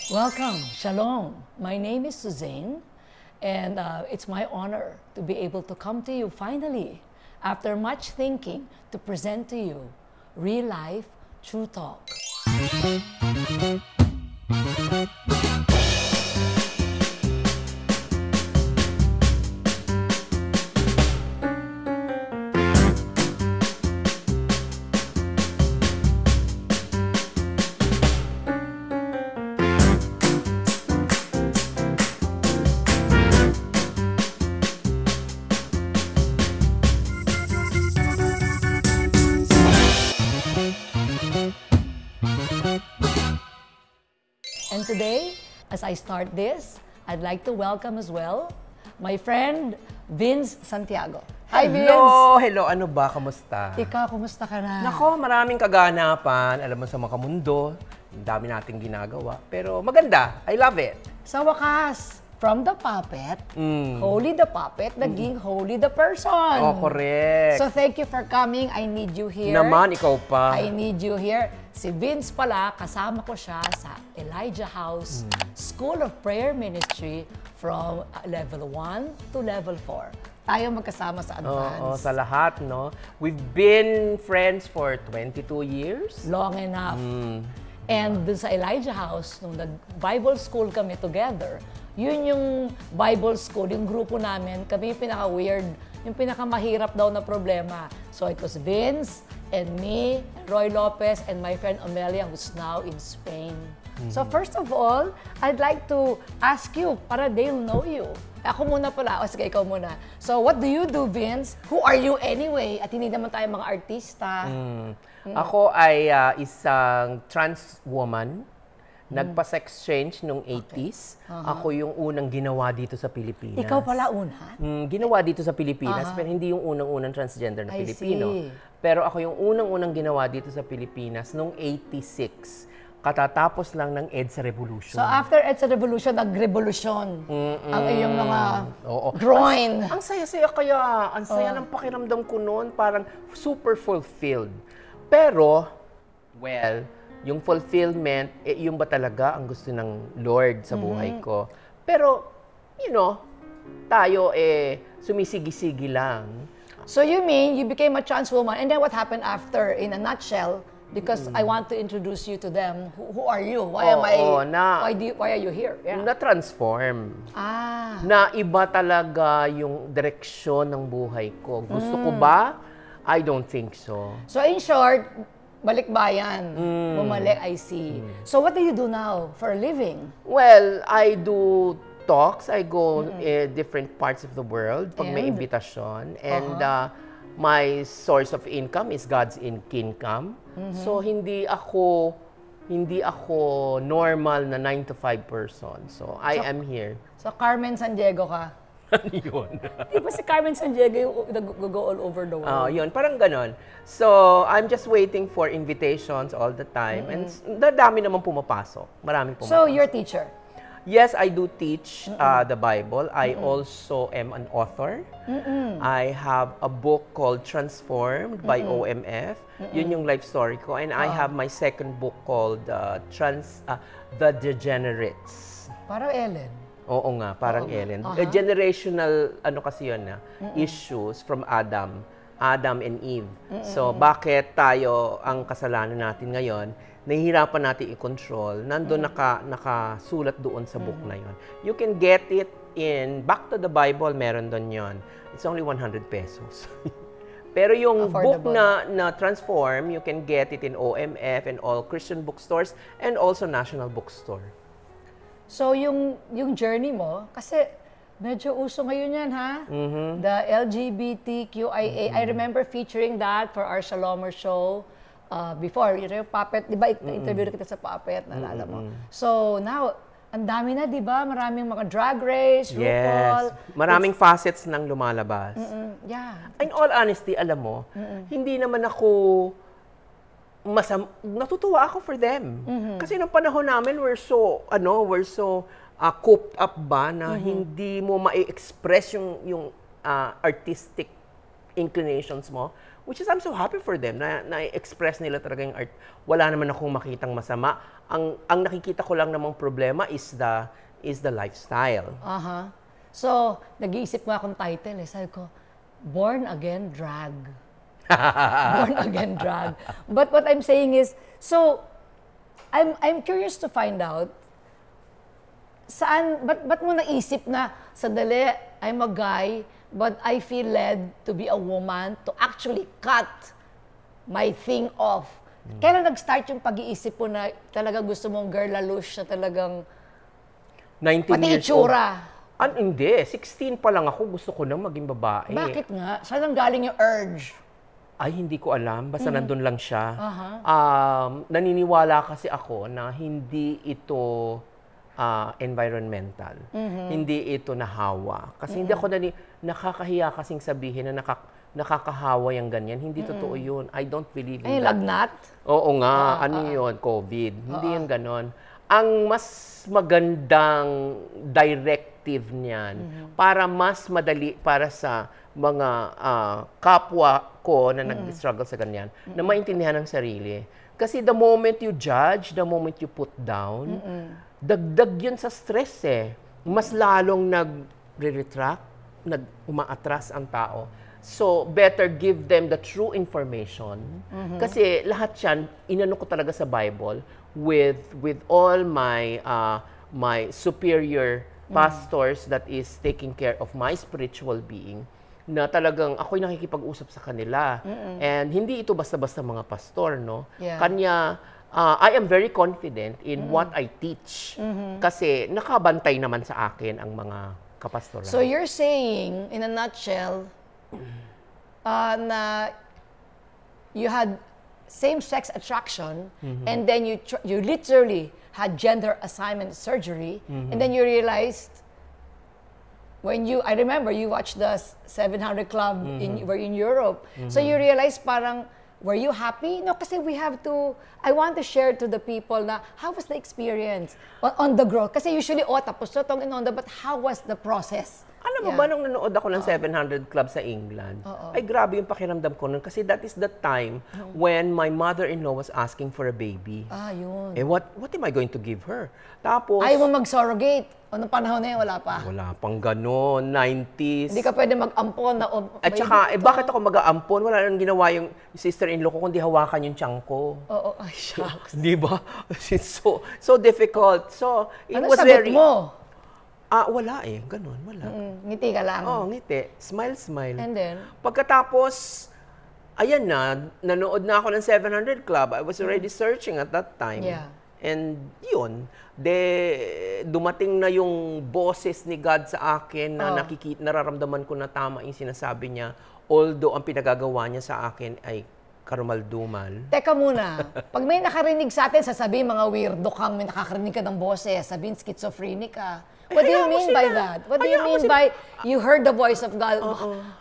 Welcome, Shalom. My name is Suzanne, and it's my honor to be able to come to you finally, after much thinking, to present to you Real Life True Talk. And today, as I start this, I'd like to welcome as well my friend Vince Santiago. Hi, Vince! Hello! Ano ba? Kamusta? Ikaw, kumusta ka na? Nako, maraming kaganapan. Alam mo sa makamundo, ang dami nating ginagawa. Pero maganda. I love it. Sa wakas, from the puppet, holy the puppet, naging holy the person. Oh, correct. So thank you for coming. I need you here. Naman, ikaw pa. I need you here. Si Vince pala, kasama ko siya sa Elijah House School of Prayer Ministry from level 1 to level 4. Tayo magkasama sa advance. Oo, sa lahat, no? We've been friends for 22 years. Long enough. And dun sa Elijah House, nung nag-Bible school kami together, yun yung Bible school, yung grupo namin, kami yung pinaka-weird, yung pinaka-mahirap daw na problema. So it was Vince and me, Roy Lopez, and my friend Amelia, who's now in Spain. So first of all, I'd like to ask you, para they'll know you. Ako muna pala, o sige, ikaw muna. So what do you do, Vince? Who are you anyway? At hindi naman tayo mga artista. Ako ay isang trans woman. Nagpa-sex change nung 80s. Ako yung unang ginawa dito sa Pilipinas. Ikaw pala una? Ginawa dito sa Pilipinas, pero hindi yung unang-unang transgender na I Pilipino. see. Pero ako yung unang-unang ginawa dito sa Pilipinas nung 86. Katatapos lang ng EDSA Revolution. So after EDSA Revolution, nag-revolusyon ang iyong mga groin. Ang saya-saya kaya. Ang saya ng pakiramdam ko noon. Parang super fulfilled. Pero, well, yung fulfillment, yung ba talaga ang gusto ng Lord sa buhay ko? Pero, you know, tayo sumisigi-sigi lang. So you mean you became a trans woman, and then what happened after, in a nutshell? Because I want to introduce you to them. Who are you? Why are you here? Yeah. Na-transform. Na iba talaga yung direksyon ng buhay ko. Gusto ko ba? I don't think so. So in short, balikbayan. Bumalik, I see. So what do you do now for a living? Well, I do talks. I go different parts of the world pag may imbitasyon. And my source of income is God's income. So hindi ako normal na 9 to 5 person. So I am here. So Carmen Sandiego ka? Ano yun? Di ba si Carmen Sandiego yung go all over the world? Yun, parang ganon. So, I'm just waiting for invitations all the time. And dami naman pumapasok. Maraming pumapasok. So, you're a teacher? Yes, I do teach the Bible. I also am an author. I have a book called Transformed by OMF. Yun yung life story ko. And I have my second book called The Degenerates. Parang Ellen. Oo nga, parang Ellen. Generational, kasi yun issues from Adam and Eve. So, bakit tayo, ang kasalanan natin ngayon, nahihirapan natin i-control, nandun nakasulat doon sa book na yon. You can get it in Back to the Bible, meron doon yon. It's only 100 pesos. Pero yung book na Transform, you can get it in OMF and all Christian bookstores and also National Bookstore. So yung journey mo, kasi medyo uso ngayon yan, ha? The LGBTQIA. I remember featuring that for our Shalomer show. Before, yung Puppet, di ba, interview kita sa Puppet, naalala mo. So now, ang dami na, di ba? Maraming mga drag race, RuPaul. Maraming facets nang lumalabas. Yeah. In all honesty, alam mo, hindi naman ako natutuwa ako for them. Kasi nung panahon namin, we're so cooped up ba na hindi mo ma-express yung artistic inclinations mo which is I'm so happy for them na express nila talaga yung art. Wala naman akong makitang masama. Ang nakikita ko lang namang problema is the lifestyle. So, nag-iisip ko akong title eh. Sabi ko, Born Again Drag. Born Again Drag. But what I'm saying is, so, I'm curious to find out, ba't mo naisip na, sadali, I'm a guy, but I feel led to be a woman to actually cut my thing off. Kailan nag-start yung pag-iisip mo na talaga gusto mong girl-alush na talagang 19 pati years old. itsura? Hindi. 16 pa lang ako, gusto ko nang maging babae. Bakit nga? Saan ang galing yung urge? Ay, hindi ko alam. Basta nandun lang siya. Naniniwala kasi ako na hindi ito environmental. Hindi ito nahawa. Kasi hindi ako nakakahiya kasing sabihin na nakakahawa yung ganyan. Hindi totoo yun. I don't believe in that. Lagnat? Oo nga. Ano yun? COVID. Hindi yan ganon. Ang mas magandang directive niyan para mas madali para sa mga kapwa ko na nag-struggle sa ganyan na maintindihan ang sarili. Kasi the moment you judge, the moment you put down, dagdag yun sa stress eh. Mas lalong nag-retract, umaatras ang tao. So, better give them the true information. Kasi lahat yan, inano ko talaga sa Bible with all my my superior pastors that is taking care of my spiritual being, na talagang ako'y nakikipag-usap sa kanila. And hindi ito basta-basta mga pastor, no? Yeah. Kanya, I am very confident in what I teach. Kasi nakabantay naman sa akin ang mga kapastoral. So you're saying, in a nutshell, na you had same-sex attraction, and then you literally had gender assignment surgery, and then you realized, I remember you watched the 700 Club, were in Europe, so you realized parang, were you happy? No, kasi I want to share to the people na, how was the experience on the growth? Kasi usually, tapos na itong inonda, but how was the process? Alam mo ba, nung nanood ako ng 700 Club sa England, ay grabe yung pakiramdam ko nun. Kasi that is the time when my mother-in-law was asking for a baby. Yun. Eh, what am I going to give her? Tapos, ayaw mo mag-surrogate. Anong panahon na yun? Wala pa. Wala pang gano'n, 90s. Hindi ka pwede mag-ampon na, at saka, bakit ako mag-aampon? Wala nang ginawa yung sister-in-law ko kundi hawakan yung tiyan ko. Ay, shucks. Di ba? It's so difficult. So, it ano was sagot mo? Wala eh. Ganun, wala. Ngiti ka lang. Ngiti. Smile, smile. And then? Pagkatapos, ayan na, nanood na ako ng 700 Club. I was already searching at that time. Yeah. And yun, dumating na yung boses ni God sa akin na nararamdaman ko na tama yung sinasabi niya. Although ang pinagagawa niya sa akin ay karumal-dumal. Teka muna, pag may nakarinig sa atin, sasabihin mga weirdo kang may nakakarinig ka ng boses, sabihin schizophrenic ka. What do you mean by that? What do you mean by you heard the voice of God?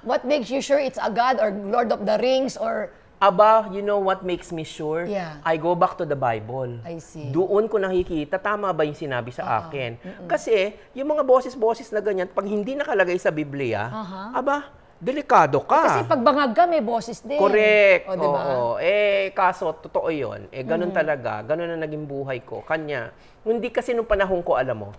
What makes you sure it's a God or Lord of the Rings or... Aba, you know what makes me sure? Yeah. I go back to the Bible. I see. Doon ko nakikita, tama ba yung sinabi sa akin? Kasi, yung mga boses-boses na ganyan, pag hindi nakalagay sa Biblia, aba, delikado ka. Kasi pag bangag ka, may boses din. Correct. O, diba? Kaso, totoo yun. Ganun talaga. Ganun na naging buhay ko. Kanya, hindi kasi nung panahon ko, alam mo,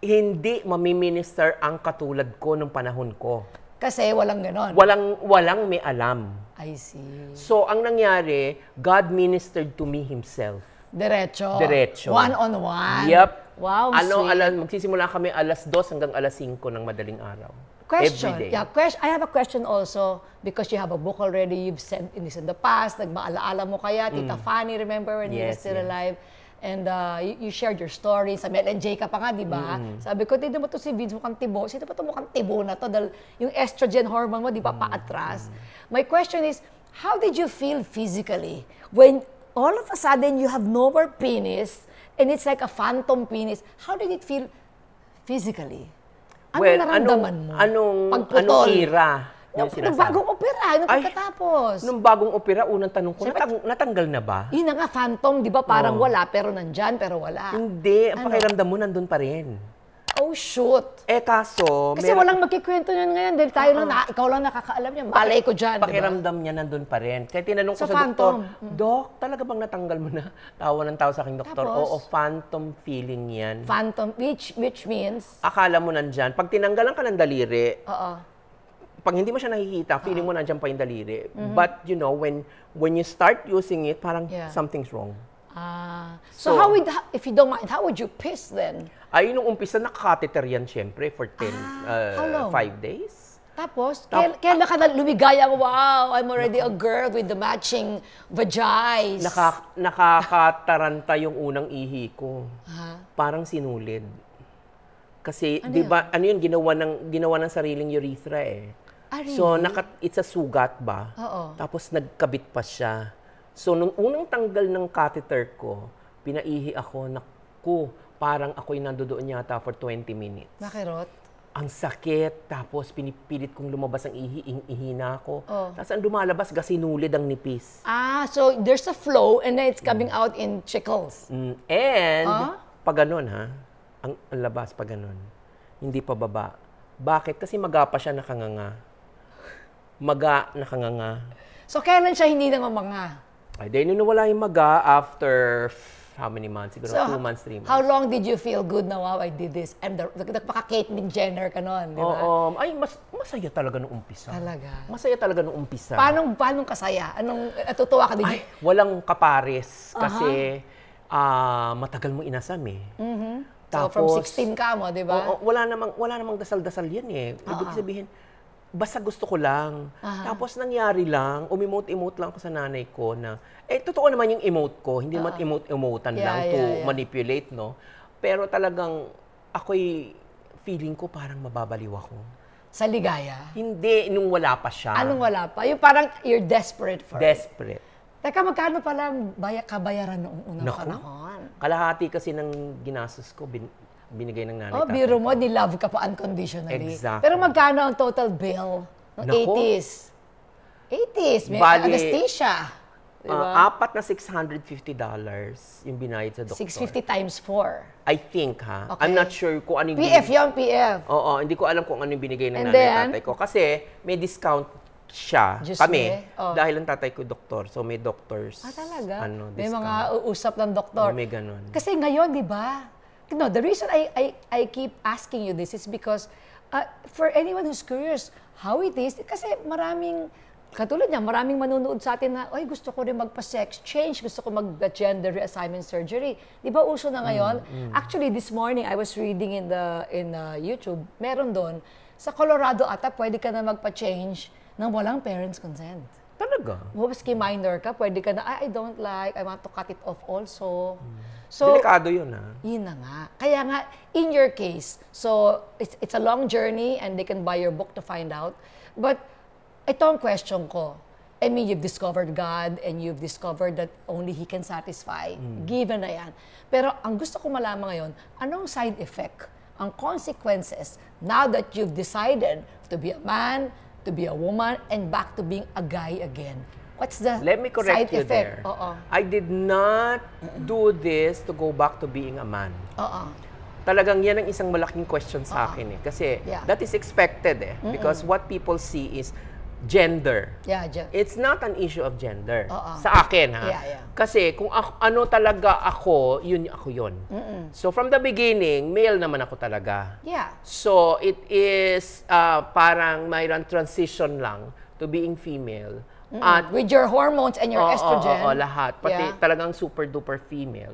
hindi mamiminister ang katulad ko nung panahon ko. Kasi walang ganon. Walang may alam. I see. So, ang nangyari, God ministered to me Himself. Diretso. One-on-one. Yep. Wow, sweet. Magsisimula kami 2:00 hanggang 5:00 ng madaling araw. Question. Every day. Yeah, I have a question also because you have a book already. You've said in the past, nagmaalaala mo kaya, Tita Fanny, remember when you were still alive? And you shared your story. Sa Mel and Jay ka pa nga, di ba? Sabi ko, tignan mo to si Vince, mukhang tibo. Sino pa to mukhang tibo na to? Dahil yung estrogen hormone mo, di ba, paatras? My question is, how did you feel physically when all of a sudden you have no more penis and it's like a phantom penis? How did it feel physically? Ano naramdaman mo? Anong era? Nung bagong opera, nung pagkatapos. Nung bagong opera, unang tanong ko, natanggal na ba? Yun na nga, phantom, di ba? Parang wala, pero nandyan, pero wala. Hindi. Ang pakiramdam mo, nandun pa rin. Oh, shoot. Kaso, Kasi walang magkikwento niyan ngayon dahil tayo lang, ikaw lang nakakaalam niya. Malay ko dyan, di ba? Pakiramdam niya nandun pa rin. Kaya tinanong ko Sa sa phantom. doktor, Dok, talaga bang natanggal mo na? Tawa ng tawa sa aking doktor. Tapos? Oo, phantom feeling yan. Phantom, which means? Akala mo nandyan. Pag tinanggalan ka ng daliri, Oo. pag hindi mo siya nakikita, feeling mo nandyan pa yung daliri. But, you know, when you start using it, parang something's wrong. So if you don't mind, how would you piss then? Ay, nung umpisa, nakacatheter yan, syempre, for how long? 5 days. Tapos, kailan ka na lumigaya, wow, I'm already a girl with the matching vaginas. Nakakataranta yung unang ihi ko. Parang sinulid. Kasi, di ba, ginawa ng sariling urethra eh. Really? So, it's a sugat ba? Oo. Tapos, nagkabit pa siya. So, nung unang tanggal ng catheter ko, pinaihi ako, naku, parang ako'y nandoon yata for 20 minutes. Nakirot? Ang sakit, tapos pinipilit kong lumabas ang ihi na ako. Tapos ang lumalabas, gasinulid ang nipis. So there's a flow and then it's coming out in trickles. And, pag ganun ang labas pag ganun, hindi pa baba. Bakit? Kasi maga pa siya nakanganga. So kailan siya hindi namamanga? Ay, dahil nung nawala yung maga after how many months? Siguro 2 months, 3 months. How long did you feel good na, wow, I did this? I'm nagpaka-Caitlyn Jenner ka nun, di ba? Oo. Ay, masaya talaga nung umpisa. Talaga? Masaya talaga nung umpisa. Paano kasaya? Natutuwa ka? Ay, walang kapares. Kasi matagal mo inasam eh. So from 16 ka mo, di ba? Wala namang dasal-dasal yan eh. Ibig sabihin, basta gusto ko lang. Tapos nangyari lang, umimote-emote lang ako sa nanay ko na, totoo naman yung emote ko, hindi naman emote-emotan lang to manipulate, no? Pero talagang, ako'y feeling ko parang mababaliw ako. Sa ligaya? Hindi, nung wala pa siya. Anong wala pa? Yung parang you're desperate for it. Desperate. Teka, magkano pala kabayaran noong unang panahon? Kalahati kasi ng ginastos ko, binigay ng nanay. Biro mo, ni-love ka pa unconditionally. Exactly. Pero magkano ang total bill ng 80s? 80s, may anesthesia. Diba? 4 na $650 yung binayad sa doktor. 650 times 4. I think, ha? Okay. I'm not sure kung ano yung PF yun, PF. Oo, hindi ko alam kung ano yung binigay ng nanay tatay ko. Kasi may discount siya, dahil ang tatay ko doktor. So may doctors. Talaga? Discount. May mga uusap ng doktor. May ganun. Kasi ngayon, di ba? No, the reason I keep asking you this is because for anyone who's curious how it is, kasi katulad niya, maraming manunood sa atin na, ay, gusto ko rin magpa-sex change, gusto ko mag-gender reassignment surgery. Di ba uso na ngayon? Actually, this morning, I was reading in YouTube, meron doon, sa Colorado ata, pwede ka na magpa-change nang walang parents' consent. Talaga? Maski minor ka, pwede ka na, I don't like, I want to cut it off also. So, delikado yun, ha? Yun na nga. Kaya nga, in your case, so it's a long journey and they can buy your book to find out. But ito ang question ko. I mean, you've discovered God and you've discovered that only He can satisfy. Given na yan. Pero ang gusto ko malaman ngayon, anong side effect, ang consequences, now that you've decided to be a man, to be a woman, and back to being a guy again? What's the Let me correct side you effect? there. I did not do this to go back to being a man. Talagang yan ang isang malaking question sa akin eh. Kasi that is expected eh. Because what people see is gender. It's not an issue of gender. Sa akin ha. Kasi kung ano talaga ako, yun ako yun. So from the beginning, male naman ako talaga. So it is parang mayroon transition lang to being female. At with your hormones and your estrogen. Oo, lahat. Pati talagang super duper female.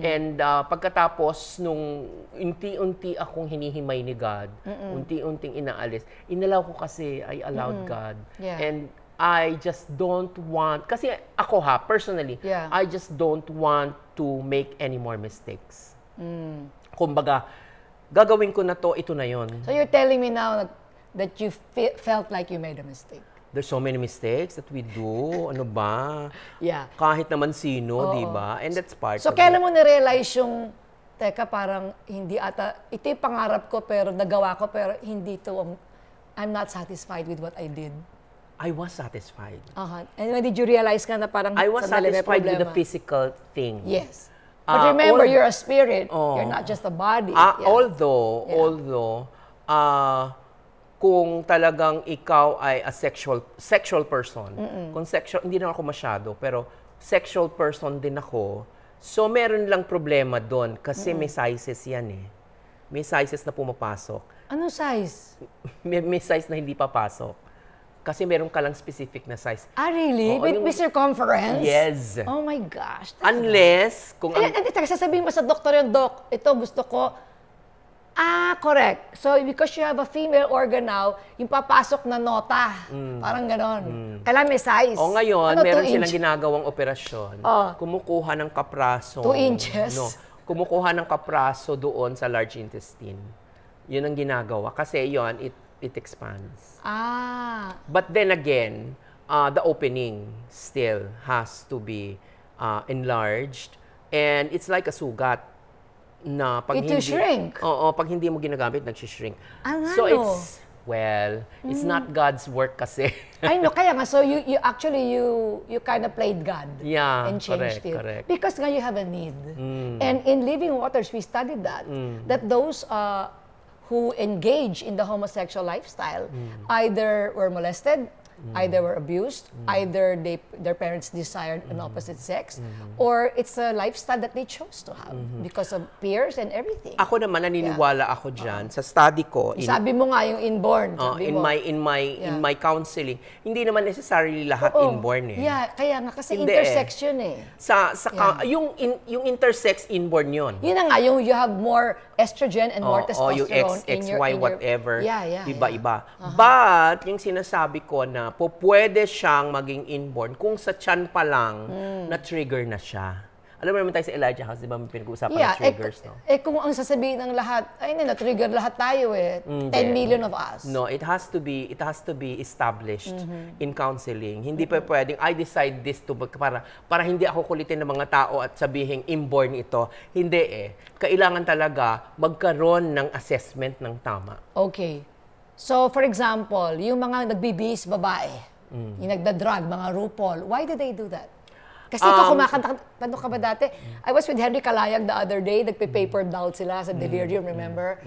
And pagkatapos nung unti-unti akong hinihimay ni God, unti-unting inaalis, inalaw ko kasi I allowed God. And I just don't want, kasi ako personally, I just don't want to make any more mistakes. Kumbaga, gagawin ko na to, ito na yon. So you're telling me now that you felt like you made a mistake? There's so many mistakes that we do. Ano ba? Kahit naman sino, di ba? And that's part of it. So, kailan mo na-realize yung, teka, parang hindi ata, ito yung pangarap ko, pero nagawa ko, pero hindi to, I'm not satisfied with what I did. I was satisfied. And when did you realize ka na parang I was satisfied with the physical thing. Yes. But remember, you're a spirit. You're not just a body. Although, kung talagang ikaw ay a sexual person, kung sexual, hindi na ako masyado, pero sexual person din ako, so meron lang problema doon kasi may sizes yan eh. May sizes na pumapasok. Ano size? May size na hindi papasok. Kasi meron ka lang specific na size. Ah, really? With circumference? Yes. Oh my gosh. Unless, kung... sasabihin mo sa doktor yung, Doc, ito gusto ko, correct. So, because you have a female organ now, yung papasok na nota. Parang ganon. Kailangan may size. O ngayon, meron silang ginagawang operasyon. Kumukuha ng kapraso. 2 inches? No, kumukuha ng kapraso doon sa large intestine. Yun ang ginagawa. Kasi yun, it expands. But then again, the opening still has to be enlarged. And it's like a sugat. Na pag hindi shrink. Pag hindi mo ginagamit, nag-shrink. So it's not God's work kasi. I know, kaya nga, so you actually kind of played God. Yeah, and changed it. Correct. Because nga you have a need. And in Living Waters, we studied that those who engage in the homosexual lifestyle either were molested, either were abused, either their parents desired an opposite sex, or it's a lifestyle that they chose to have because of peers and everything. Ako naman naniniwala ako diyan sa study ko. Sabi mo nga yung inborn. In my counseling, hindi naman necessarily lahat inborn eh. Yeah, kaya nga kasi intersex yun eh. Yung intersex inborn yun. Yun na nga, you have more estrogen and more testosterone yung XY, whatever. Iba-iba. Yeah. But, yung sinasabi ko na pwede siyang maging inborn kung sa tiyan pa lang na-trigger na siya. Alam mo naman tayo sa Elijah House, di ba may pinag-uusapan ng triggers, no? Kung ang sasabihin ng lahat, ay na-trigger lahat tayo eh. 10 million of us. No, it has to be established in counseling. Hindi pa pwedeng, I decide this to, para hindi ako kulitin ng mga tao at sabihin, inborn ito. Hindi eh. Kailangan talaga magkaroon ng assessment ng tama. Okay. So, for example, yung mga nagbibihis babae, yung nagda-drug, mga RuPaul, why do they do that? Kasi ikaw kumakanta, paano ka ba dati? I was with Henry Calayag the other day, nagpe-paper doll sila sa Delirium, remember?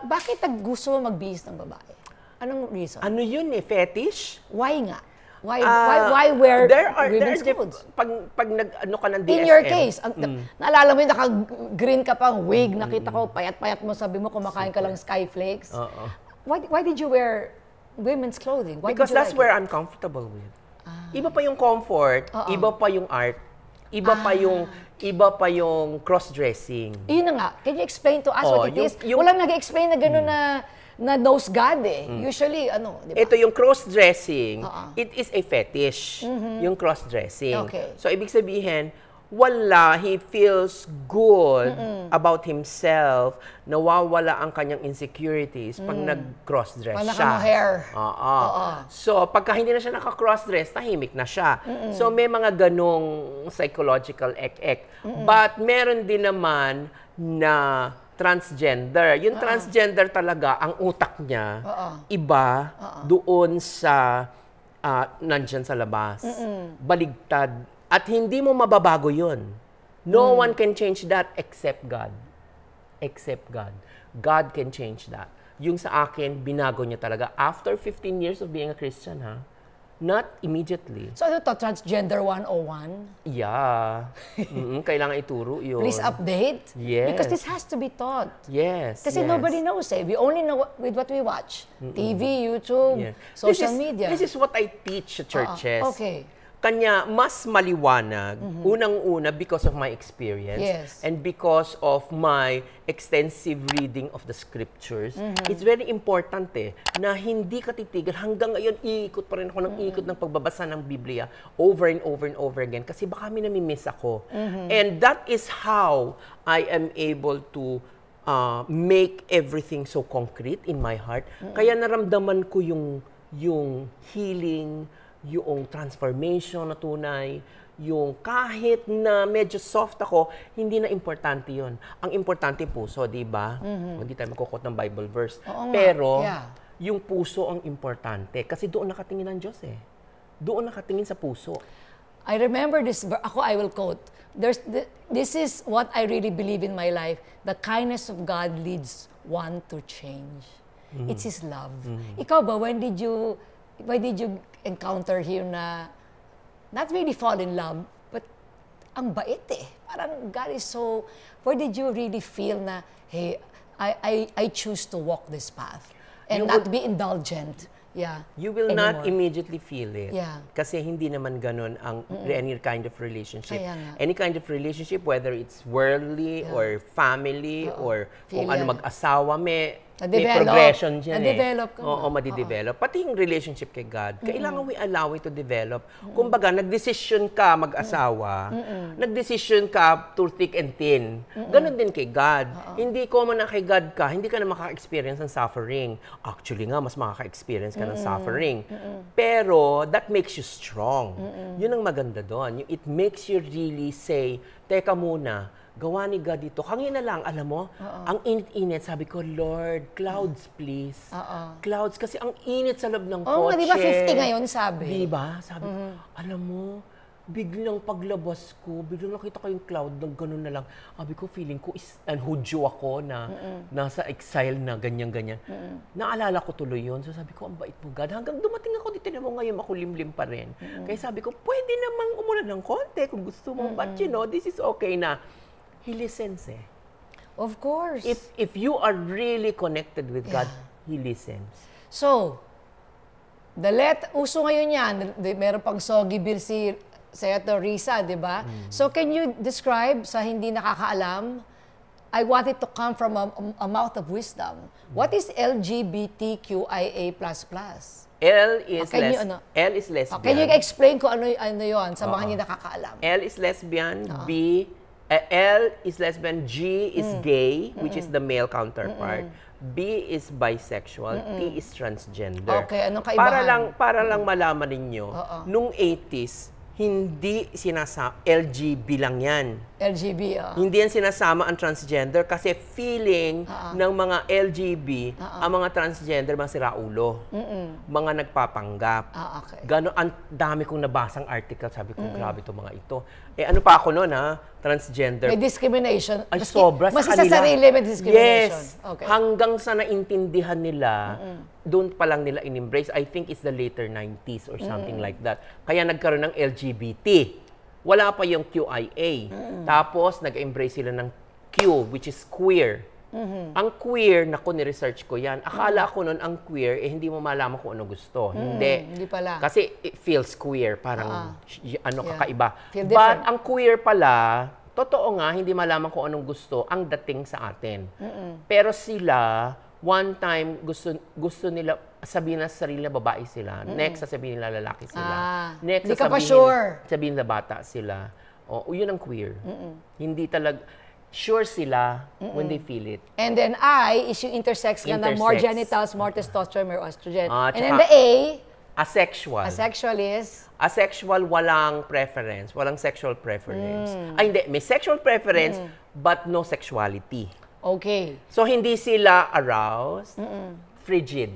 Bakit gusto mo magbihis ng babae? Anong reason? Ano yun eh? Fetish? Why nga? Why wear women's clothes? Pag nag-ano ka ng DSM. In your case, naalala mo yung naka-green ka pang wig, nakita ko, payat-payat mo, sabi mo, kumakain ka lang skyflakes. Why did you wear women's clothing? Because that's where I'm comfortable with. Iba pa yung comfort, iba pa yung art, iba pa yung cross-dressing. Yun na nga. Can you explain to us what it is? Walang nag-explain na gano'n na knows God eh. Usually, di ba? Ito yung cross-dressing, it is a fetish, yung cross-dressing. Okay. So, ibig sabihin, he feels good about himself, nawawala ang kanyang insecurities pag nag-cross-dress siya. Naka-hair. So, pagka hindi na siya naka-cross-dress, tahimik na siya. So, may mga ganong psychological ek-ek. But, meron din naman na transgender. Yung transgender talaga, ang utak niya, iba doon sa nandyan sa labas. Baligtad. At hindi mo mababago yun. No one can change that except God. Except God. God can change that. Yung sa akin, binago niya talaga. After 15 years of being a Christian, Not immediately. So ano to, Transgender 101? Yeah. Kailangan ituro yun. Please update? Yes. Because this has to be taught. Yes. Kasi nobody knows eh. We only know with what we watch. TV, YouTube, social media. This is what I teach sa churches. Okay. Kanya, mas maliwanag, unang-una, because of my experience, and because of my extensive reading of the scriptures, it's very important na hindi ka titigil. Hanggang ngayon, iikot pa rin ako ng ikot ng pagbabasa ng Biblia over and over and over again kasi baka may namimiss ako. And that is how I am able to make everything so concrete in my heart. Kaya naramdaman ko yung healing, yung transformation na tunay, yung kahit na medyo soft ako, hindi na importante yon. Ang importante puso, di ba? Hindi tayo magkukot ng Bible verse. Pero, yung puso ang importante. Kasi doon nakatingin ang Diyos eh. Doon nakatingin sa puso. I remember this, I will quote, this is what I really believe in my life. The kindness of God leads one to change. It's His love. Ikaw ba, why did you encounter Him na not really fall in love, but ang bait eh. Parang God is so, where did you really feel na, hey, I choose to walk this path and not be indulgent? Yeah. You will not immediately feel it. Yeah. Kasi hindi naman ganun ang any kind of relationship. Kaya nga. Any kind of relationship, whether it's worldly or family or kung ano mag-asawa, may progression dyan Na-develop ka. Oo, madidevelop. Pati yung relationship kay God, kailangan we allow it to develop. Kumbaga, nag-decision ka mag-asawa, nag-decision ka through thick and thin. Ganon din kay God. Hindi common na kay God ka, hindi ka na makaka-experience ng suffering. Actually nga, mas makaka-experience ka ng suffering. Pero, that makes you strong. Yun ang maganda doon. It makes you really say, teka muna, gawa ni God dito. Hangin na lang, alam mo, ang init-init. Sabi ko, Lord, clouds please. Clouds, kasi ang init sa loob ng kotse. Di ba 50 ngayon, sabi? Di ba? Sabi ko, alam mo, biglang paglabas ko, biglang nakita ko yung cloud ng ganun na lang. Sabi ko, feeling ko, Hudyo ako na nasa exile na ganyan-ganyan. Naalala ko tuloy yun. So sabi ko, ang bait mo God. Hanggang dumating ako dito na mo ngayon, makulimlim pa rin. Kaya sabi ko, pwede namang umulan ng konti kung gusto mo. But you know, this is okay na. He listens eh. Of course. If you are really connected with God, He listens. So, uso ngayon yan, meron pang soggy bill si Senator Risa, di ba? So, can you describe sa hindi nakakaalam, I want it to come from a mouth of wisdom. What is LGBTQIA++? L is lesbian. Can you explain kung ano yun sa mga hindi nakakaalam? L is lesbian, L is lesbian, G is gay, which is the male counterpart. B is bisexual, T is transgender. Okay, anong kaibahan? Para lang malaman ninyo, nung 80s, hindi sinasama, LGB lang yan. LGB, Hindi yan sinasama ang transgender kasi feeling ng mga LGB, ang mga transgender, mga siraulo. Mga nagpapanggap. Okay. Gano'n, ang dami kong nabasang article, sabi ko, grabe itong mga ito. Eh ano pa ako noon transgender. May discrimination. Ay, sobra mas sa kanila. Sa sarili may discrimination. Yes. Okay. Hanggang sa naintindihan nila, doon pa lang nila in-embrace. I think it's the later 90s or something like that. Kaya nagkaroon ng LGBT. Wala pa yung QIA. Tapos, nag-embrace sila ng Q, which is queer. Ang queer, naku, ni-research ko yan. Akala ko noon ang queer, hindi mo malaman kung ano gusto. Hindi pala. Kasi it feels queer, parang kakaiba. Feel But different. ang queer pala, totoo nga, hindi malaman kung anong gusto ang dating sa atin. Pero sila, one time, gusto nila sabihin na sa sarili na babae sila. Next, sasabihin nila lalaki sila. Next, hindi ka pa sure. Sabihin na bata sila. O, yun ang queer. Hindi talaga, sure sila when they feel it. And then I is yung intersex ka na more genitals, more testosterone, more estrogen. And then the A, asexual. Asexual is? Asexual, walang preference. Walang sexual preference. Ay, hindi. May sexual preference, but no sexuality. Okay. So, hindi sila aroused, frigid.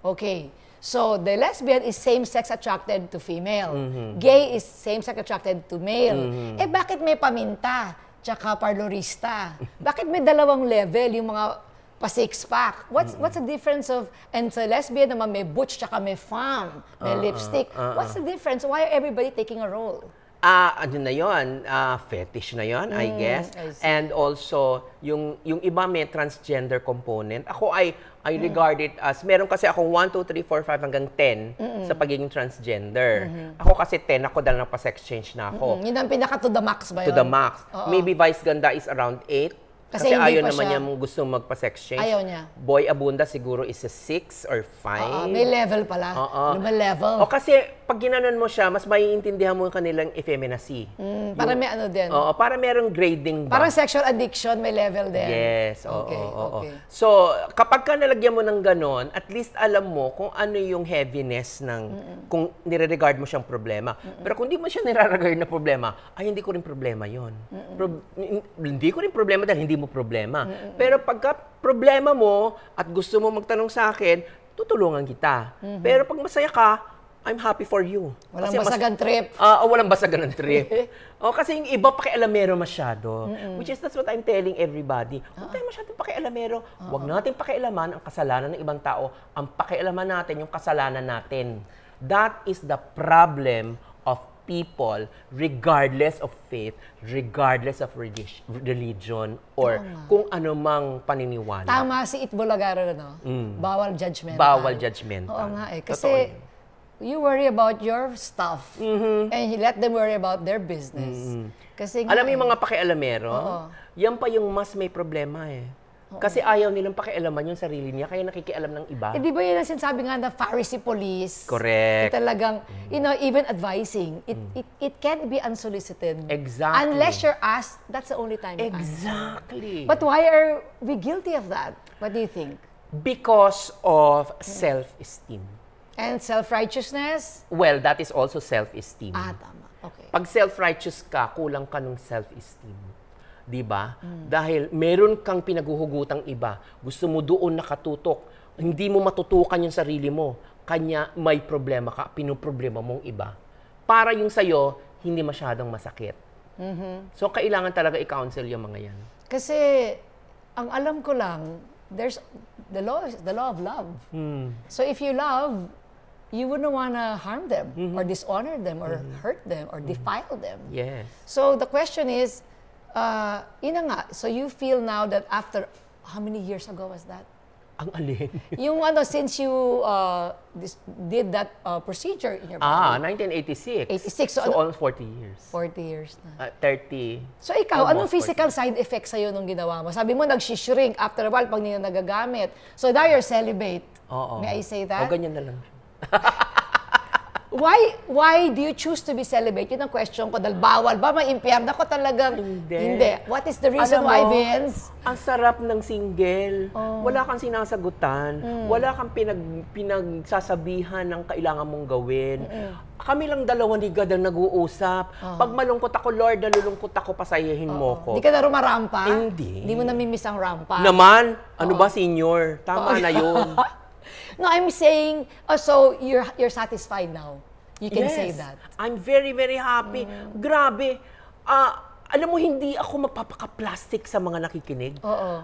Okay. So, the lesbian is same-sex attracted to female. Gay is same-sex attracted to male. Eh, bakit may paminta, tsaka parlorista? Bakit may dalawang level, yung mga pa-six-pack? What's the difference of, and sa lesbian naman may butch, tsaka may femme, may lipstick. What's the difference? Why are everybody taking a role? Ano na yun? Fetish na yun, I guess. And also, yung iba may transgender component. Ako I regard it as, meron kasi akong 1, 2, 3, 4, 5 hanggang 10 sa pagiging transgender. Ako kasi 10 ako dahil nagpa-sex change na ako. Yun ang pinaka to the max ba yun? To the max. Maybe Vice Ganda is around 8. Kasi ayaw naman niya gusto magpa-sex change. Ayaw niya. Boy Abunda siguro is a 6 or 5. May level pala. May level. O kasi pag ginanon mo siya, mas maiintindihan mo yung kanilang effeminacy. Para may ano din. Oo, para merong grading ba? Parang sexual addiction, may level din. Yes, Okay. So, kapag ka nalagyan mo ng ganon, at least alam mo kung ano yung heaviness ng, kung nire-regard mo siyang problema. Pero kung hindi mo siya nire-regard na problema, ay hindi ko rin problema yun. Hindi ko rin problema dahil hindi mo problema. Pero pagka problema mo at gusto mo magtanong sa akin, tutulungan kita. Pero pag masaya ka, I'm happy for you. Walang Kasi basagan trip. Walang basagan ng trip. Kasi yung iba pakialamero masyado. Which is, that's what I'm telling everybody. Huwag tayo masyadong pakialamero. Huwag natin pakialaman ang kasalanan ng ibang tao. Ang pakialaman natin yung kasalanan natin. That is the problem of people, regardless of faith, regardless of religion, or kung ano mang paniniwala. Tama si Itbulagaro, no? Bawal judgmental. Bawal judgmental. Oo nga eh. Kasi you worry about your stuff and you let them worry about their business. Kasi alam mo yung mga pakialamero, yan pa yung mas may problema eh. Kasi ayaw nilang pakialaman yung sarili niya, kaya nakikialam ng iba. Di ba yun ang sinasabi nga na Pharisee police? Correct. Talagang, even advising, it can't be unsolicited. Exactly. Unless you're asked, that's the only time you ask. Exactly. But why are we guilty of that? What do you think? Because of self-esteem. And self-righteousness? Well, that is also self-esteem. Tama. Okay. Pag self-righteous ka, kulang ka ng self-esteem. Diba? Dahil meron kang pinaguhugutang iba. Gusto mo doon nakatutok. Hindi mo matutukan yung sarili mo. Kanya may problema ka, pinoproblema mong iba. Para yung sa'yo, hindi masyadong masakit. So, kailangan talaga i-counsel yung mga yan. Kasi, ang alam ko lang, there's the law of love. So, if you love, you wouldn't want to harm them, or dishonor them, or hurt them, or defile them. Yes. So, the question is, yun na nga, so you feel now that after, how many years ago was that? Ang alin? Yung since you did that procedure in your body. 1986. 86. So almost 40 years. 40 years na. 30. So ikaw, anong physical side effects sa'yo nung ginawa mo? Sabi mo, nag-shrink after a while pag hindi na nagagamit. So now you're celibate. May I say that? Ganyan na lang. Why do you choose to be celibate? Yun ang question ko. Dahil bawal ba? May impyerno ko talagang hindi. What is the reason why, Vince? Ang sarap ng single. Wala kang sinasagutan. Wala kang pinagsasabihan ng kailangan mong gawin. Kami lang dalawa ni God ang nag-uusap. Pag malungkot ako, Lord, nalulungkot ako, pasayahin mo ko. Hindi ka na rumarampa? Hindi. Hindi mo namimiss ang rampa? Naman? Ano ba, senior? Tama na yun. No, I'm saying, so you're satisfied now. You can say that. I'm very, very happy. Grabe. Alam mo, hindi ako magpapaka-plastic sa mga nakikinig.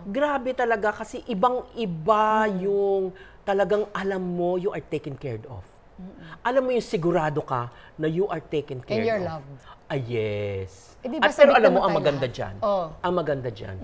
Grabe talaga kasi ibang-iba yung talagang alam mo you are taken care of. Alam mo yung sigurado ka na you are taken care of. And you're loved. Yes. Diba, pero alam mo, ang maganda dyan. Ang maganda dyan.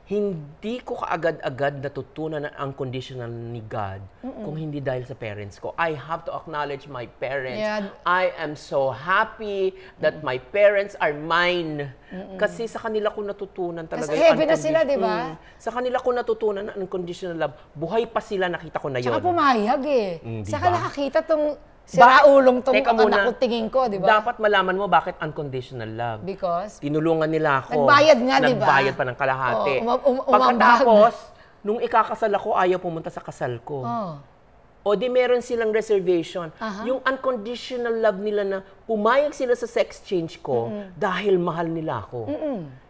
Hindi ko kaagad-agad natutunan ang unconditional ni God kung hindi dahil sa parents ko. I have to acknowledge my parents. Yeah. I am so happy that my parents are mine. Kasi sa kanila ko natutunan talaga. Kasi heaven na sila, di ba? Sa kanila ko natutunan ang unconditional love. Buhay pa sila, nakita ko na yun. Tsaka pumayag eh. Saka nakakita tong siraulong tong anak ko, tingin ko, di ba? Dapat malaman mo bakit unconditional love. Because? Tinulungan nila ako. Nagbayad nga, di ba? Nagbayad pa ng kalahati. Pagkatapos, nung ikakasal ako, ayaw pumunta sa kasal ko. O di meron silang reservation. Yung unconditional love nila na pumayag sila sa sex change ko dahil mahal nila ako.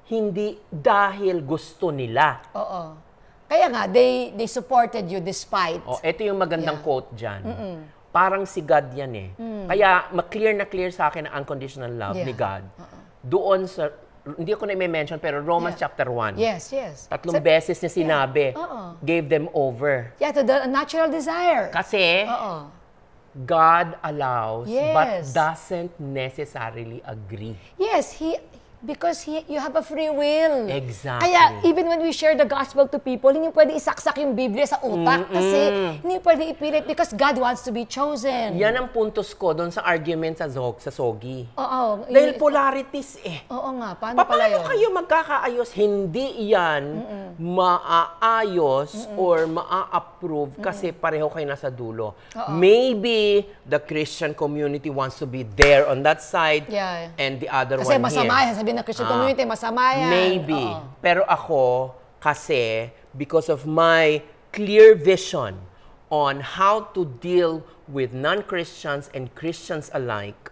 Hindi dahil gusto nila. Kaya nga, they supported you despite. Ito yung magandang quote dyan. Parang si God yan eh. Kaya clear na clear sa akin ang unconditional love ni God. Doon sa, hindi ko na i-mention, pero Romans chapter 1. Yes. 3 beses niya sinabi, gave them over. Yeah, to the natural desire. Kasi, God allows, but doesn't necessarily agree. Yes, because you have a free will. Exactly. Kaya even when we share the gospel to people, hindi pwede isaksak yung Biblia sa utak kasi hindi pwede ipilit because God wants to be chosen. Yan ang puntos ko doon sa argument sa Sogi. Oo. Dahil polarities eh. Oo nga. Paano pala yun? Paano kayo magkakaayos? Hindi yan maaayos or maa-approve kasi pareho kayo nasa dulo. Maybe the Christian community wants to be there on that side and the other kasi one here. Kasi masama yan. Sabihin ng Christian community, masama yan. Maybe. Pero ako, kasi, because of my clear vision on how to deal with non-Christians and Christians alike,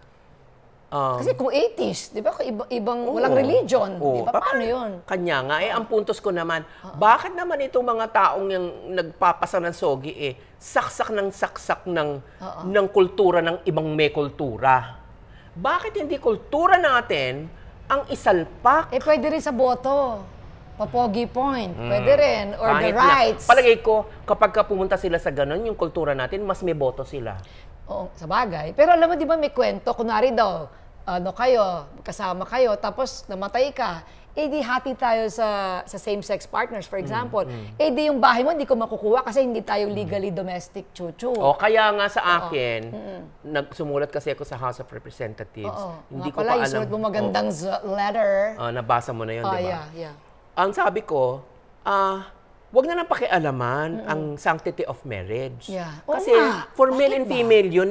Kasi kung atheist, di ba? Ibang walang religion. Di ba? Paano yun? Kanya nga. Ang puntos ko naman, bakit naman itong mga taong yung nagpapasa ng sogi, saksak ng kultura ng ibang may kultura? Bakit hindi kultura natin ang isalpak? Pwede rin sa boto. Papogi point. Pwede rin. Or the rights. Palagay ko, kapag pumunta sila sa ganun, yung kultura natin, mas may boto sila. Oo, sa bagay. Pero alam mo, di ba may kwento, kunwari daw, kasama kayo, tapos namatay ka, di hati tayo sa same-sex partners, for example. Di yung bahay mo, hindi ko makukuha kasi hindi tayo legally domestic chuchu. Kaya nga sa akin, nagsumulat kasi ako sa House of Representatives. Hindi ko pa alam. Isulat mo magandang letter. Nabasa mo na yun, di ba? Yeah. Ang sabi ko, wag na nang pakialaman ang sanctity of marriage. Yeah. Kasi for male and female yun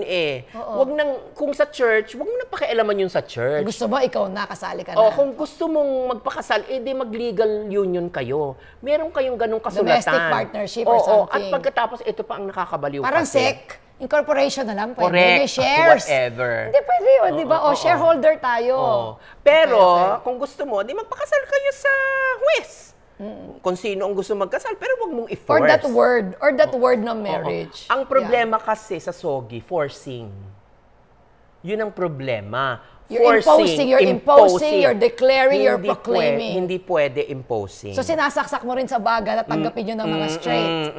Wag nang, kung sa church, wag mo na pakialaman yun sa church. Kung gusto mo, ikaw na, kasali ka na. Kung gusto mong magpakasal, di mag-legal union kayo. Meron kayong ganung kasulatan. Domestic partnership or something. At pagkatapos, ito pa ang nakakabaliw parang kasi. SEC. Incorporation na lang. Pwede. Correct. May shares. Whatever. Hindi pwede yun, di ba? Shareholder tayo. Pero, kung gusto mo, di magpakasal kayo sa huwes. Kung sino ang gusto magkasal, pero wag mong i-force. Or that word na marriage. Ang problema kasi sa sogi, forcing. Yun ang problema. You're imposing, you're declaring, you're proclaiming. Hindi pwede imposing. So sinasaksak mo rin sa baga na tanggapin yun ng mga straight.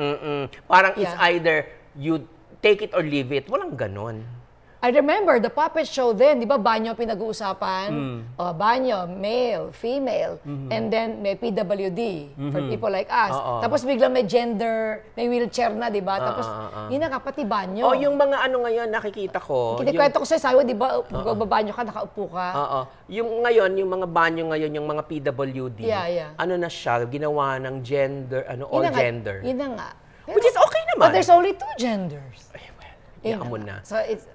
Parang it's either you take it or leave it. Walang ganon. I remember the puppet show then, di ba, banyo pinag-uusapan? Banyo, male, female, and then may PWD for people like us. Tapos biglang may gender, may wheelchair na, di ba? Tapos yun na nga, pati banyo. Yung mga ano ngayon, nakikita ko. Kinikwento ko sa'yo, di ba, magbabanyo ka, nakaupo ka. Yung ngayon, yung mga banyo ngayon, yung mga PWD, ano na siya, ginawa ng gender, all gender. Yun na nga. Which is okay naman. But there's only 2 genders. Yaman na. So it's,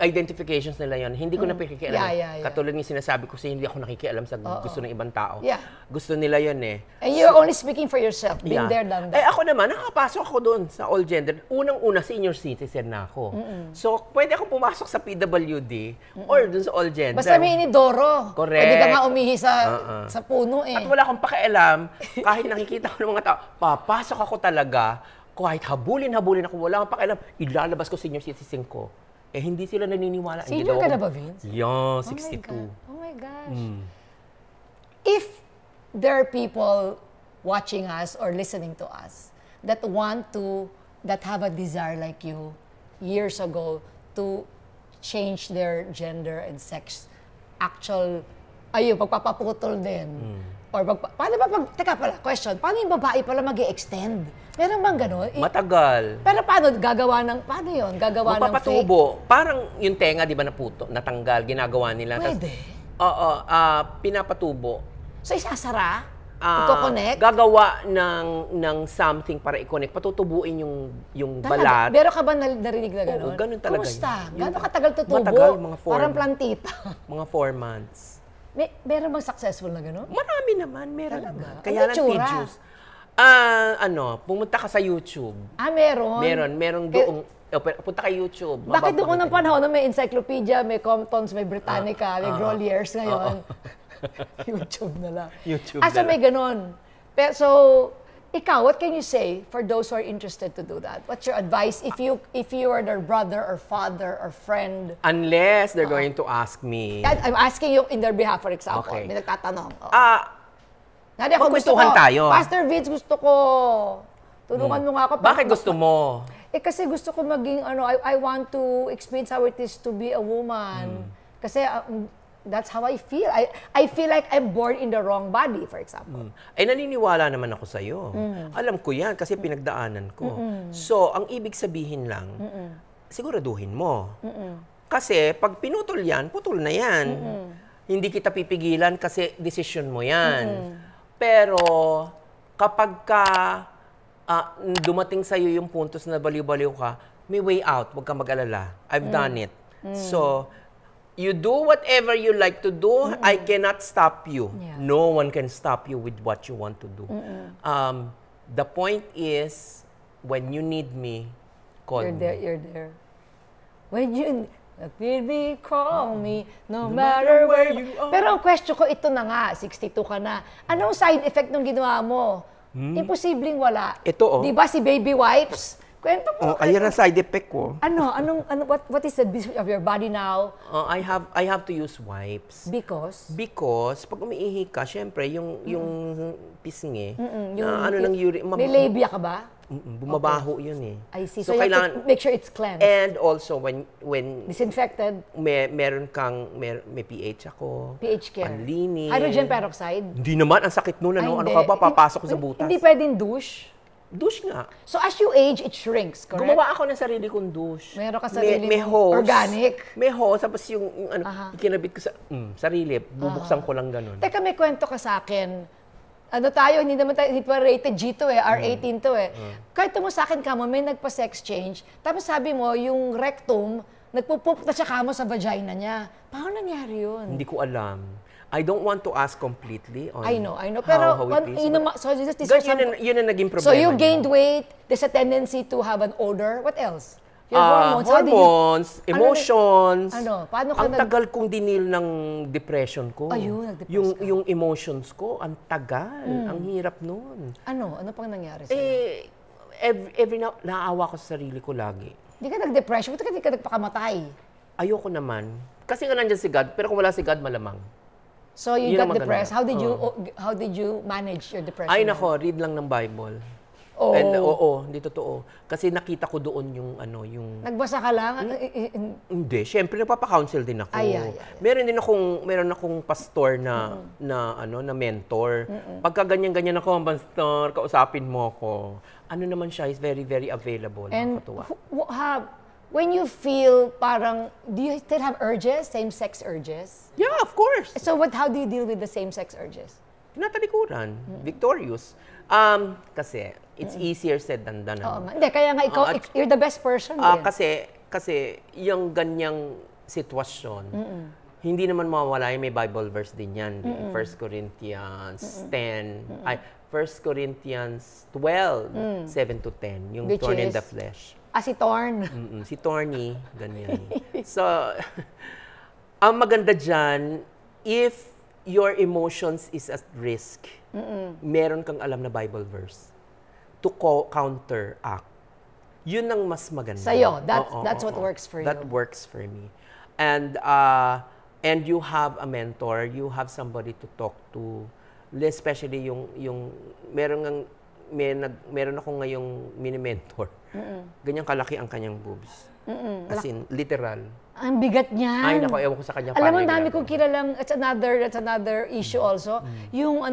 identifications nila yon. Hindi ko na pakikialam. Katulad ng sinasabi ko hindi ako nakikialam sa gusto ng ibang tao. Gusto nila yon And you're only speaking for yourself. Been there, done that. Ako naman, nakapasok ako doon sa all gender. Unang-una, senior citizen na ako. So, pwede akong pumasok sa PWD or doon sa all gender. Basta may inidoro. Correct. Pwede ka nga umihi sa puno At wala akong pakialam. Kahit nakikita ko ng mga tao, papasok ako talaga. Kahit habulin ako, wala akong pakialam, ilalabas ko senior citizen ko. Hindi sila naniniwala. Senior ka na ba, Vince? Yeah, 62. Oh my gosh. If there are people watching us or listening to us that have a desire like you years ago to change their gender and sex, pagpapaputol din. Or paano ba question, paano yung babae pala mag-i-extend? Meron bang gano'n? Matagal. Pero paano yun? Gagawa ng fake? Magpapatubo. Parang yung tenga, di ba, natanggal, ginagawa nila. Pwede? Pinapatubo. So, isasara? Iko-connect? Gagawa ng something para i-connect. Patutubuin yung balat. Meron ka ba narinig na gano'n? Oo, ganun talaga. Kumusta? Gano'n katagal tutubo? Matagal, mga 4. Parang plantita. Mga 4 months. Meron bang successful na gano'n? Marami naman, meron naman. Kaya lang tedious. Pumunta ka sa YouTube. Meron? Meron doon. Punta ka YouTube. Bakit doon unang panahon na may encyclopedia, may Comptons, may Britannica, may Groliers ngayon? YouTube na lang. So may ganon. So, ikaw, what can you say for those who are interested to do that? What's your advice if you are their brother or father or friend? Unless they're going to ask me. I'm asking you in their behalf, for example. Okay. May nagtatanong. Magkwentuhan tayo. Pastor Vince, gusto ko. Tulungan mo nga ako. Bakit gusto mo? Kasi gusto ko maging, I want to experience how it is to be a woman. Kasi that's how I feel. I feel like I'm born in the wrong body, for example. Naniniwala naman ako sa'yo. Alam ko yan kasi pinagdaanan ko. So, ang ibig sabihin lang, siguraduhin mo. Kasi pag pinutol yan, putol na yan. Hindi kita pipigilan kasi desisyon mo yan. Pero kapag dumating sa'yo yung puntos na baliw-baliw ka, may way out, huwag ka mag-alala. I've done it. So, you do whatever you like to do. I cannot stop you. Yeah. No one can stop you with what you want to do. The point is, when you need me, call me. You're there. That will be call me no matter where you are. Pero ang question ko, ito na nga, 62 ka na. Anong side effect nung ginawa mo? Imposibleng wala. Ito, Di ba si baby wipes? Kwento mo. Ayan ang side effect ko. What is the business of your body now? I have to use wipes. Because pag umiihi ka, syempre yung pisngi, ng urine, may labia ka ba? bumabaho yun eh. I see. So you have to make sure it's cleansed. And also when disinfected. Meron kang may pH ako. pH care. Panlinis. Hydrogen peroxide. Hindi naman, ang sakit nun. Ano ka ba? Papasok ko sa butas. Hindi pwedeng douche. Douche nga. So as you age, it shrinks, correct? Gumawa ako ng sarili kong douche. Meron ka sarili may hose. Organic. May hose. Tapos yung ikinabit ko sa sarili. Bubuksan ko lang ganun. Teka, may kwento ka sa akin. Ano tayo, hindi pa rated G to eh, R18 to eh. Kwento mo sa akin kamo, may nagpa-sex change. Tapos sabi mo, yung rectum, nagpupup na siya kamo sa vagina niya. Paano nangyari yun? Hindi ko alam. I don't want to ask completely on I know. Pero, yun ang naging problema. So you gained weight, there's a tendency to have an odor. What else? Your hormones. Hormones, emotions. Paano ka ang tagal kong dinil ng depression ko. Ayun, nag-depress ka. Yung emotions ko, ang tagal. Ang hirap nun. Ano pang nangyari sa'yo? Every now, naawa ko sa sarili ko lagi. Hindi ka nag-depression, ba't hindi ka nagpakamatay? Ayoko naman. Kasi nga nandyan si God, pero kung wala si God, malamang. So you got depressed. How did you manage your depression? Ay nako, read lang ng Bible. Oh. And hindi totoo. Kasi nakita ko doon yung Nagbasa ka lang? Hindi, syempre napapa-counsel din ako. Ay. Meron akong pastor na mentor. Pagka ganyan ako, pastor, kausapin mo ako. Ano naman siya, is very very available. And when you feel parang, do you still have urges, same-sex urges? Yeah, of course. So how do you deal with the same-sex urges? Tinatalikuran, victorious. Kasi it's easier said than done. Hindi, kaya nga ikaw, you're the best person din. Kasi yung ganyang sitwasyon, hindi naman mawawala, may Bible verse din yan. 1 Corinthians 10, 1 Corinthians 12, 7 to 10, yung Which thorn in is? the flesh. Si Thorn. Si Thorny, ganyan. So, ang maganda dyan, if your emotions is at risk, meron kang alam na Bible verse to counteract. Yun ang mas maganda. Sa'yo, that's what works for you. That works for me. And you have a mentor, you have somebody to talk to, especially yung meron ako ngayong mini-mentor. Ganyan kalaki ang kanyang boobs. As in, literal. Ang bigat niyan. Ay, naku, ewan ko sa kanya. Alam mo, dami kong kilalang, that's another issue also. Yung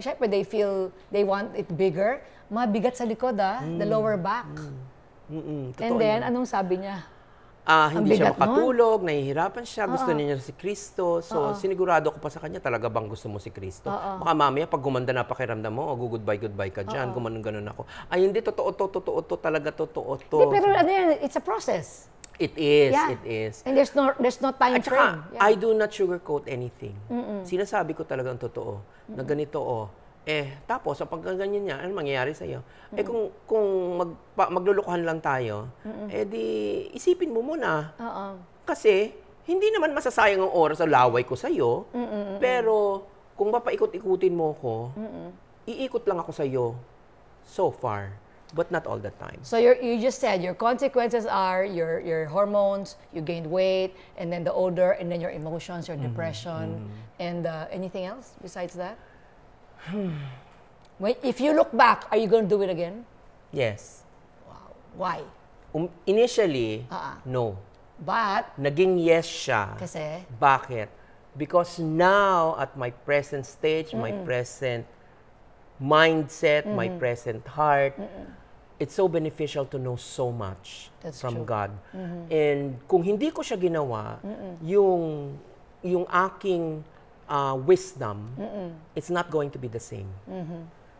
syempre, they want it bigger. Mabigat sa likod, the lower back. And then, anong sabi niya? Hindi siya makatulog, nahihirapan siya, gusto niya si Kristo. So, sinigurado ko pa sa kanya, talaga bang gusto mo si Kristo? Baka mamaya, pag gumanda na pakiramdam mo, goodbye ka dyan, gumanon-ganon ako. Ay, hindi, totoo to, talaga totoo to. Hindi, pero it's a process. It is, yeah. It is. And there's no time frame. Yeah. I do not sugarcoat anything. Sinasabi ko talagang totoo, na ganito, tapos, pag ganyan niya, ano mangyayari sa'yo? Kung maglulukuhan lang tayo, di isipin mo muna. Kasi, hindi naman masasayang ang oras sa laway ko sa'yo, pero kung mapaikot-ikutin mo ko, iikot lang ako sa'yo so far. But not all the time. So you just said your consequences are your hormones, you gained weight, and then the odor, and then your emotions, your depression, and anything else besides that? If you look back, are you going to do it again? Yes. Wow. Why? Initially, no. But? Naging yes siya. Kasi? Bakit? Because now, at my present stage, my present mindset, my present heart, it's so beneficial to know so much from God. And kung hindi ko siya ginawa, yung aking wisdom, it's not going to be the same.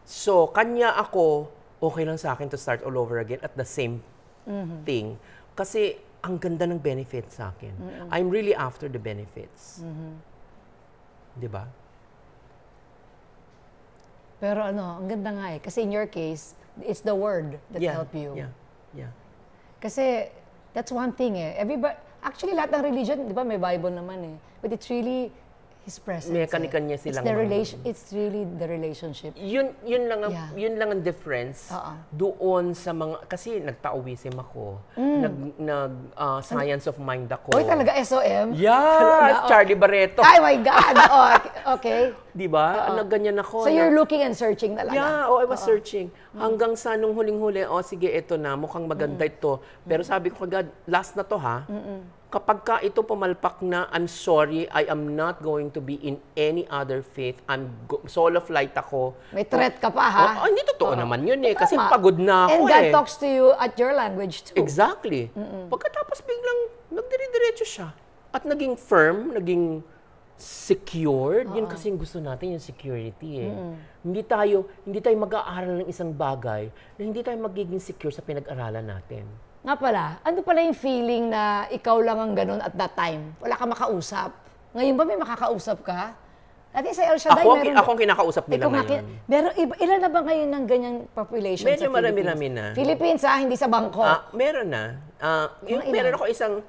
So, kanya ako, okay lang sa akin to start all over again at the same thing. Kasi, ang ganda ng benefits sa akin. I'm really after the benefits. Diba? Pero ang ganda nga kasi in your case, it's the word that help you. Yeah. Kasi, that's one thing Actually, lahat ng religion, di ba, may Bible naman eh. But it's really His presence. May kanya-kanya silang It's really the relationship. Yun lang ang difference doon sa mga, kasi nagtaoism ako. Science of mind ako. Oy, talaga SOM? Yeah, Charlie Barreto. Ay, my God. Okay. Di ba? Nagganyan ako. So you're looking and searching talaga? Yeah, I was searching. Hanggang sa nung huling-huli, sige, ito na, mukhang maganda ito. Pero sabi ko, God, last na to ha. Kapag ka ito pumalpak na, I'm sorry, I am not going to be in any other faith. Solo flight ako. May threat ka pa, ha? Hindi totoo naman yun eh. Kasi pagod na ako. And God talks to you at your language too. Exactly. Pagkatapos biglang nagdire-diretso siya. At naging firm, naging secured. Yun kasi yung gusto natin, yung security eh. Hindi tayo mag-aaral ng isang bagay na hindi tayo magiging secure sa pinag-aralan natin. Nga pala, ano pala yung feeling na ikaw lang ang ganun at that time? Wala ka makausap. Ngayon ba may makakausap ka? Dati sa El Shaddai, Ako ang kinakausap nila ngayon. Ilan na ba ngayon ng ganyang population sa Philippines? Medyo marami-rami na. Philippines hindi sa Bangkok. Meron na. Meron ako isang...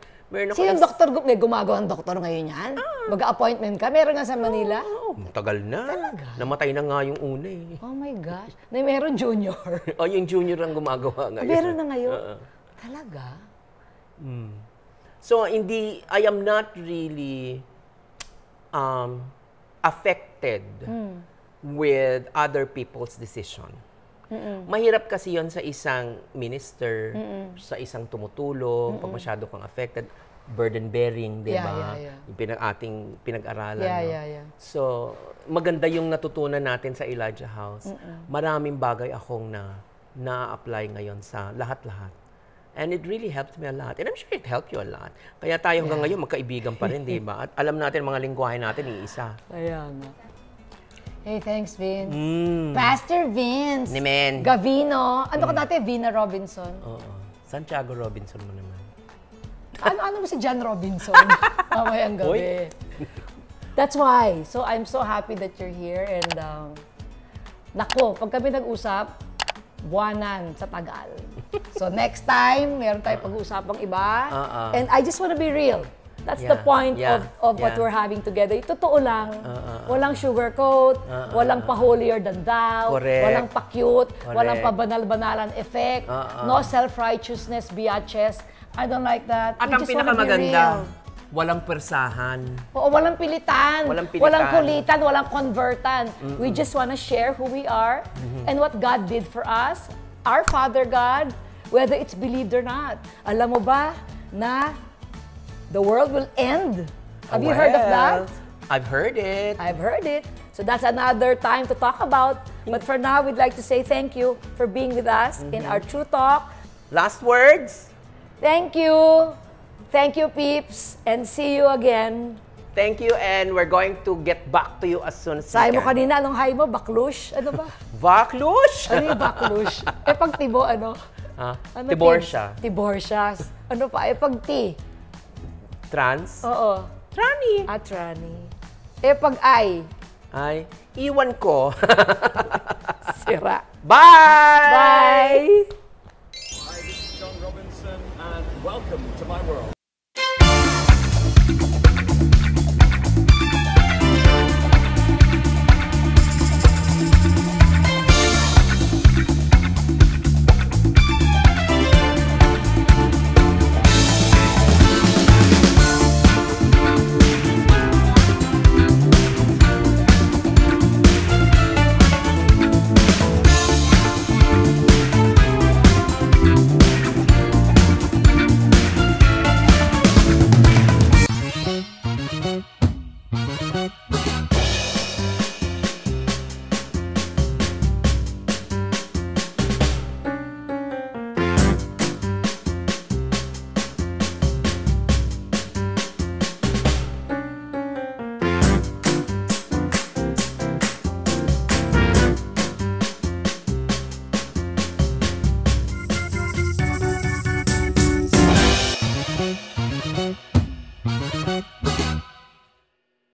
Sino doktor? May gumagawa ng doktor ngayon yan? Mag-appointment ka? Meron nga sa Manila? Tagal na. Talaga? Namatay na nga yung una eh. Oh my gosh. Meron junior. Yung junior ang gumagawa ngayon. Meron na ngayon? Talaga? So, I am not really affected with other people's decision. Mahirap kasi yon sa isang minister, sa isang tumutulong, pag masyado kang affected, burden-bearing, di ba? Yung ating pinag-aralan. So, maganda yung natutunan natin sa Elijah House. Maraming bagay akong na-apply ngayon sa lahat-lahat. And it really helped me a lot. And I'm sure it helped you a lot. Kaya tayo hanggang ngayon magkaibigan pa rin, di ba? At alam natin mga lingwahe natin, iisa. Kaya nga. Hey, thanks, Vince. Pastor Vince. Nimen. Gavino. Ano ka dati? Vina Robinson. Oo. Santiago Robinson mo naman. Ano mo si John Robinson? Mamayang gabi. That's why. So, I'm so happy that you're here. And, nako, pag kami nag-usap, buwanan sa Tagal. So next time, meron tayong pag-uusapang iba. And I just want to be real. That's the point of what we're having together. Totoo lang. Walang sugarcoat, walang pa-holier than thou, walang pa-cute, walang pa-banal-banalan effect, no self-righteousness, biatches. I don't like that. At ang pinakamaganda, walang persahan. Oo, walang pilitan. Walang kulitan, walang convertan. We just want to share who we are and what God did for us. Our Father God, whether it's believed or not. Alam mo ba na the world will end? Have you heard of that? I've heard it. I've heard it. So that's another time to talk about. But for now, we'd like to say thank you for being with us in our True Talk. Last words? Thank you. Thank you, peeps. And see you again. Thank you, and we're going to get back to you as soon as we can. Sabi mo kanina, anong hi mo? Baklush? Ano ba? Baklush? Ano yung baklush? Pag tibo, ano? Ano Tiborcia. Tiborcia. Ano pa? Pag ti? Trans? Oo. Trani. Trani. Pag ay? Ay, iwan ko. Sira. Bye!